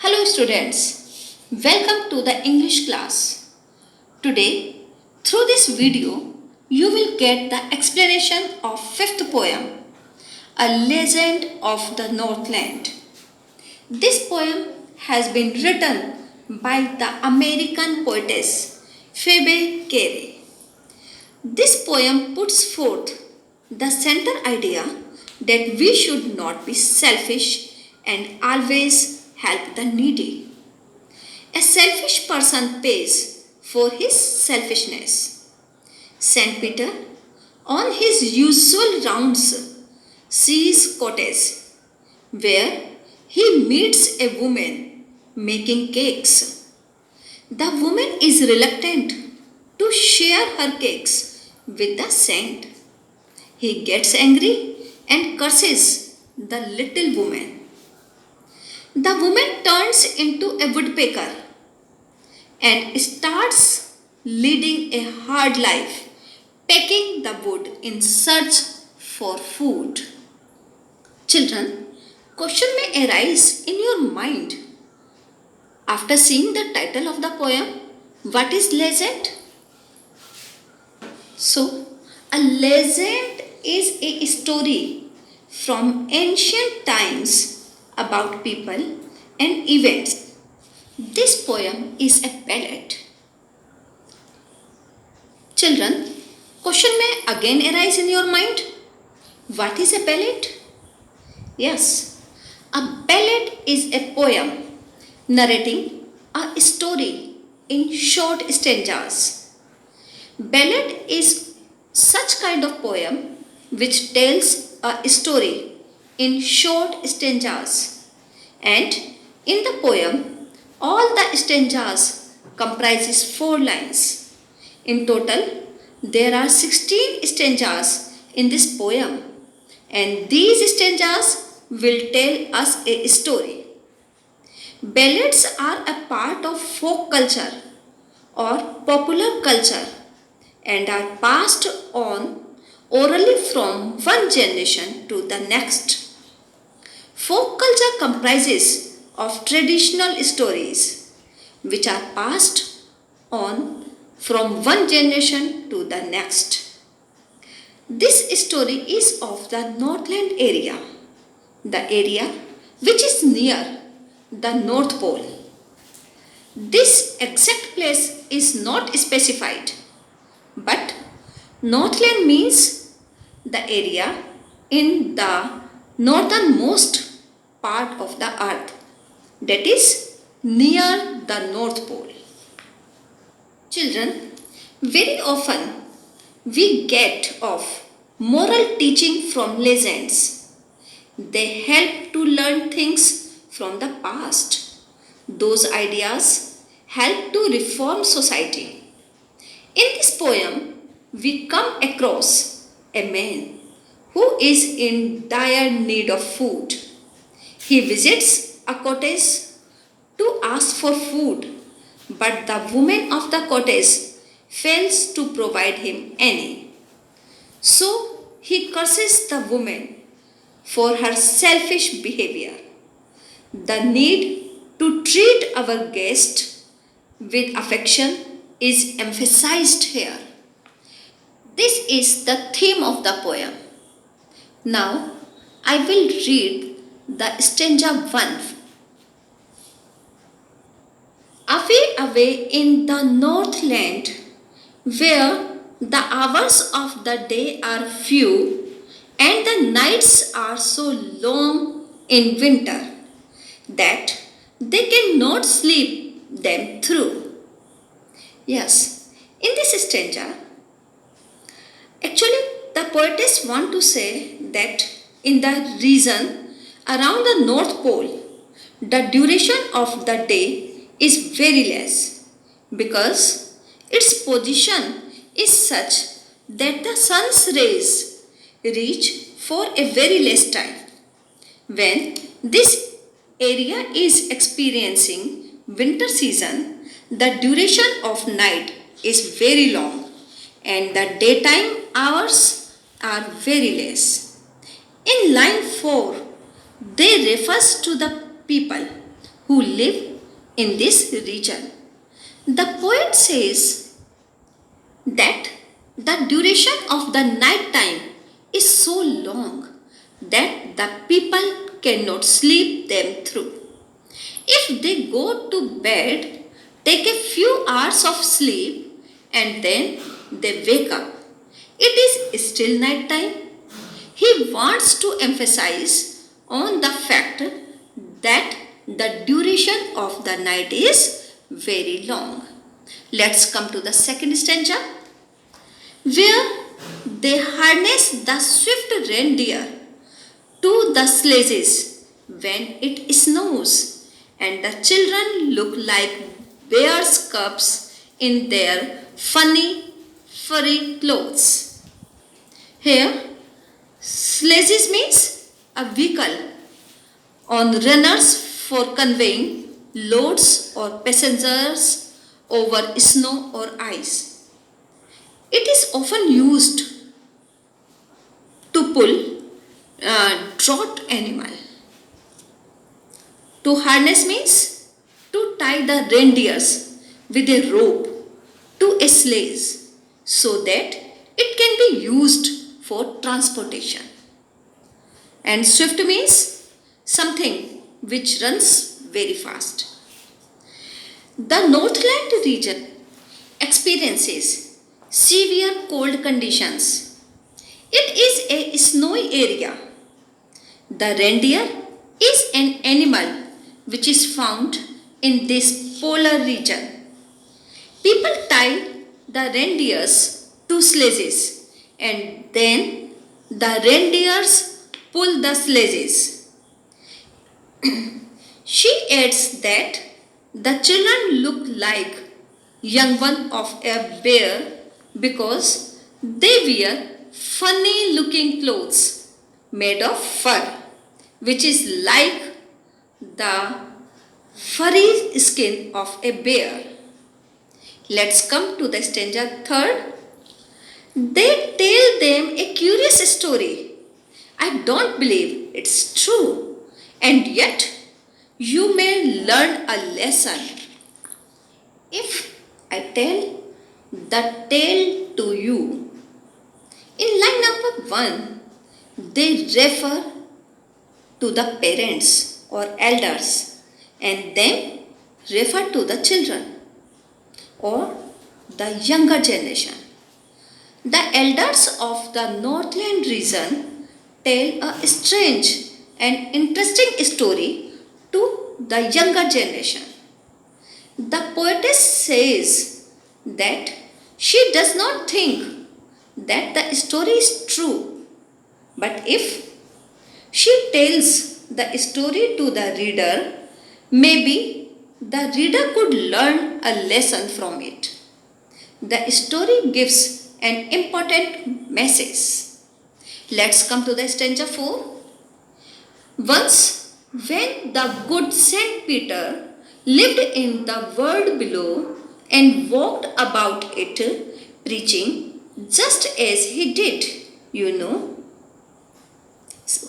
Hello students, welcome to the English class. Today, through this video, you will get the explanation of fifth poem, A Legend of the Northland. This poem has been written by the American poetess Phoebe Carey. This poem puts forth the center idea that we should not be selfish and always help the needy. A selfish person pays for his selfishness. St. Peter, on his usual rounds, sees cottage where he meets a woman making cakes. The woman is reluctant to share her cakes with the saint. He gets angry and curses the little woman. The woman turns into a woodpecker and starts leading a hard life, pecking the wood in search for food. Children, question may arise in your mind. After seeing the title of the poem, what is legend? So, a legend is a story from ancient times about people and events. This poem is a ballad. Children, question may again arise in your mind. What is a ballad? Yes, a ballad is a poem narrating a story in short stanzas. Ballad is such kind of poem which tells a story in short stanzas, and in the poem all the stanzas comprises 4 lines. In total there are 16 stanzas in this poem, and these stanzas will tell us a story. Ballads are a part of folk culture or popular culture and are passed on orally from one generation to the next. Folk culture comprises of traditional stories which are passed on from one generation to the next. This story is of the Northland area, the area which is near the North Pole. This exact place is not specified, but Northland means the area in the northernmost part of the earth, that is near the North Pole. Children, very often we get of moral teaching from legends. They help to learn things from the past. Those ideas help to reform society. In this poem, we come across a man who is in dire need of food. He visits a cottage to ask for food, but the woman of the cottage fails to provide him any. So he curses the woman for her selfish behavior. The need to treat our guest with affection is emphasized here. This is the theme of the poem. Now I will read the stanza 1. Away, away in the Northland, where the hours of the day are few and the nights are so long in winter that they cannot sleep them through. Yes, in this stanza, actually the poetess want to say that in the region around the North Pole, the duration of the day is very less because its position is such that the sun's rays reach for a very less time. When this area is experiencing winter season, the duration of night is very long and the daytime hours are very less. In line 4, they refers to the people who live in this region. The poet says that the duration of the night time is so long that the people cannot sleep them through. If they go to bed, take a few hours of sleep, and then they wake up, it is still night time. He wants to emphasize on the fact that the duration of the night is very long. Let's come to the second stanza, where they harness the swift reindeer to the sledges when it snows, and the children look like bears' cubs in their funny furry clothes. Here, sledges means a vehicle on runners for conveying loads or passengers over snow or ice. It is often used to pull draught animal. To harness means to tie the reindeers with a rope to a sledge so that it can be used for transportation. And swift means something which runs very fast. The Northland region experiences severe cold conditions. It is a snowy area. The reindeer is an animal which is found in this polar region. People tie the reindeers to sledges, and then the reindeers pull the sledges. She adds that the children look like young one of a bear because they wear funny looking clothes made of fur, which is like the furry skin of a bear. Let's come to the stanza third. They tell them a curious story. I don't believe it's true, and yet you may learn a lesson. If I tell the tale to you, in line number 1, they refer to the parents or elders and then refer to the children or the younger generation. The elders of the Northland region tell a strange and interesting story to the younger generation. The poetess says that she does not think that the story is true, but if she tells the story to the reader, maybe the reader could learn a lesson from it. The story gives an important message. Let's come to the stanza 4. Once, when the good Saint Peter lived in the world below and walked about it, preaching just as he did, you know.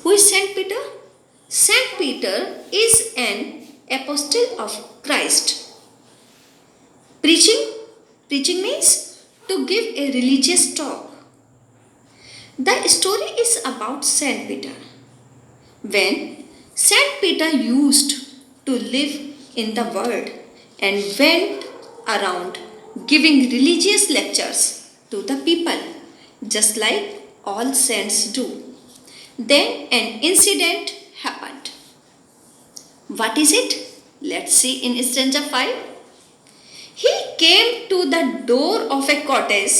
Who is Saint Peter? Saint Peter is an apostle of Christ. Preaching means to give a religious talk. The story is about Saint Peter. When Saint Peter used to live in the world and went around giving religious lectures to the people, just like all saints do. Then an incident happened. What is it? Let's see in stanza 5. He came to the door of a cottage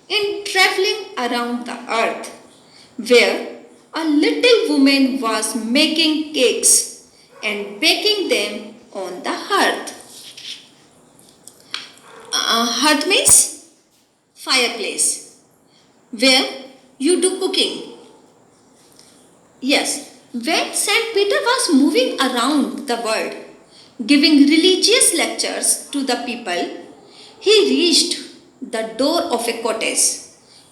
in traveling around the earth, where a little woman was making cakes and baking them on the hearth. Hearth means fireplace, where you do cooking. Yes, when Saint Peter was moving around the world, giving religious lectures to the people, he reached the door of a cottage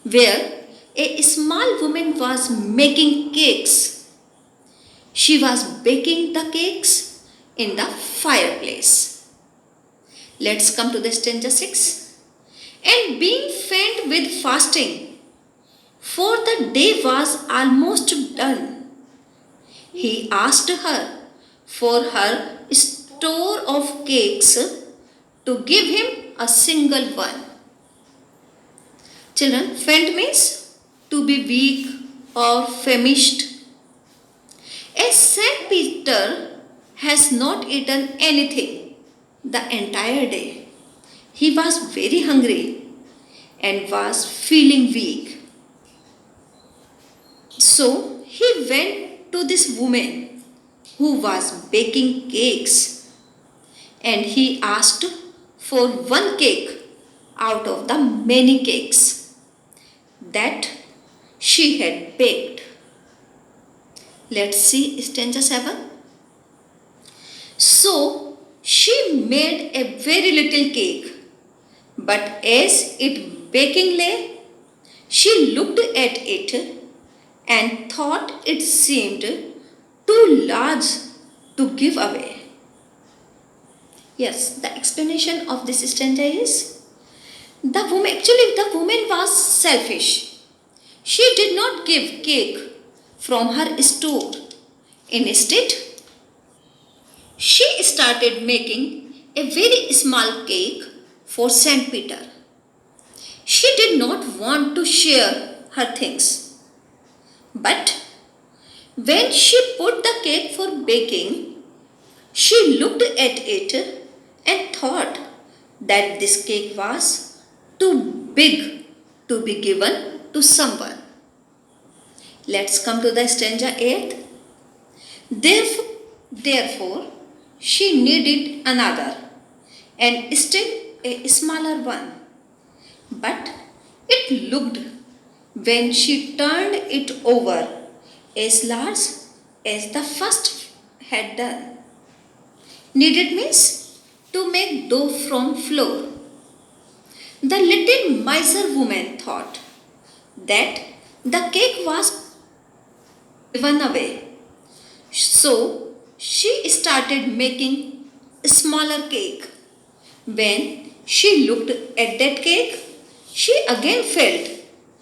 where a small woman was making cakes. She was baking the cakes in the fireplace. Let's come to the stanza 6. And being faint with fasting, for the day was almost done, he asked her for her store of cakes to give him a single one. Children, faint means to be weak or famished. As Saint Peter has not eaten anything the entire day. He was very hungry and was feeling weak. So he went to this woman who was baking cakes, and he asked for one cake out of the many cakes that she had baked. Let's see stanza 7. So she made a very little cake, but as it baking lay, she looked at it and thought it seemed too large to give away. Yes, the explanation of this stanza is the woman was selfish. She did not give cake from her store. Instead, she started making a very small cake for Saint Peter. She did not want to share her things. But when she put the cake for baking, she looked at it and thought that this cake was too big to be given to someone. Let's come to the stanza 8. Therefore, she needed another and still a smaller one. But it looked, when she turned it over, as large as the first had done. Kneaded means to make dough from flour. The little miser woman thought that the cake was given away. So she started making a smaller cake. When she looked at that cake, she again felt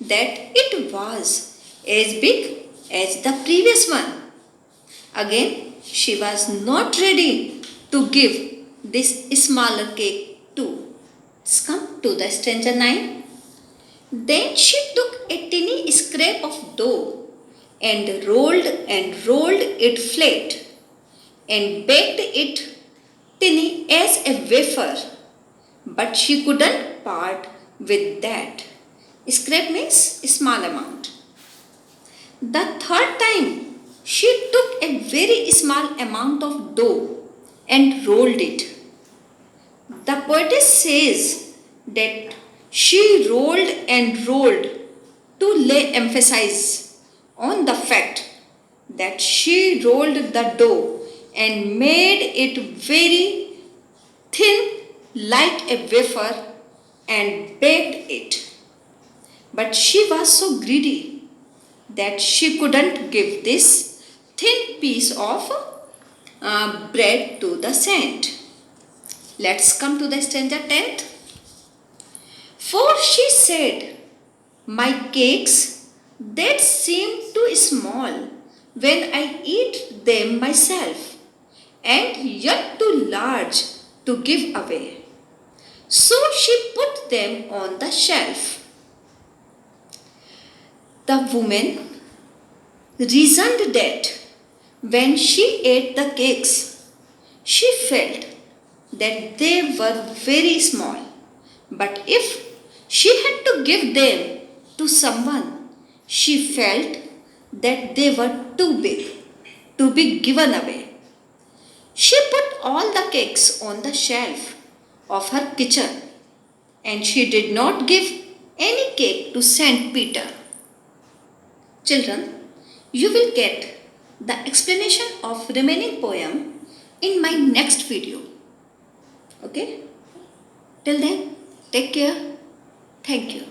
that it was as big as the previous one. Again, she was not ready to give this smaller cake too. Let's come to the stanza 9. Then she took a tiny scrap of dough and rolled it flat and baked it tiny as a wafer. But she couldn't part with that. Scrap means small amount. The third time, she took a very small amount of dough and rolled it. The poetess says that she rolled and rolled to lay emphasis on the fact that she rolled the dough and made it very thin like a wafer and baked it. But she was so greedy that she couldn't give this thin piece of bread to the saint. Let's come to the stanza 10th. For she said, my cakes that seem too small when I eat them myself, and yet too large to give away. So she put them on the shelf. The woman reasoned that when she ate the cakes, she felt that they were very small. But if she had to give them to someone, she felt that they were too big to be given away. She put all the cakes on the shelf of her kitchen, and she did not give any cake to Saint Peter. Children, you will get the explanation of remaining poem in my next video. Okay? Till then, take care. Thank you.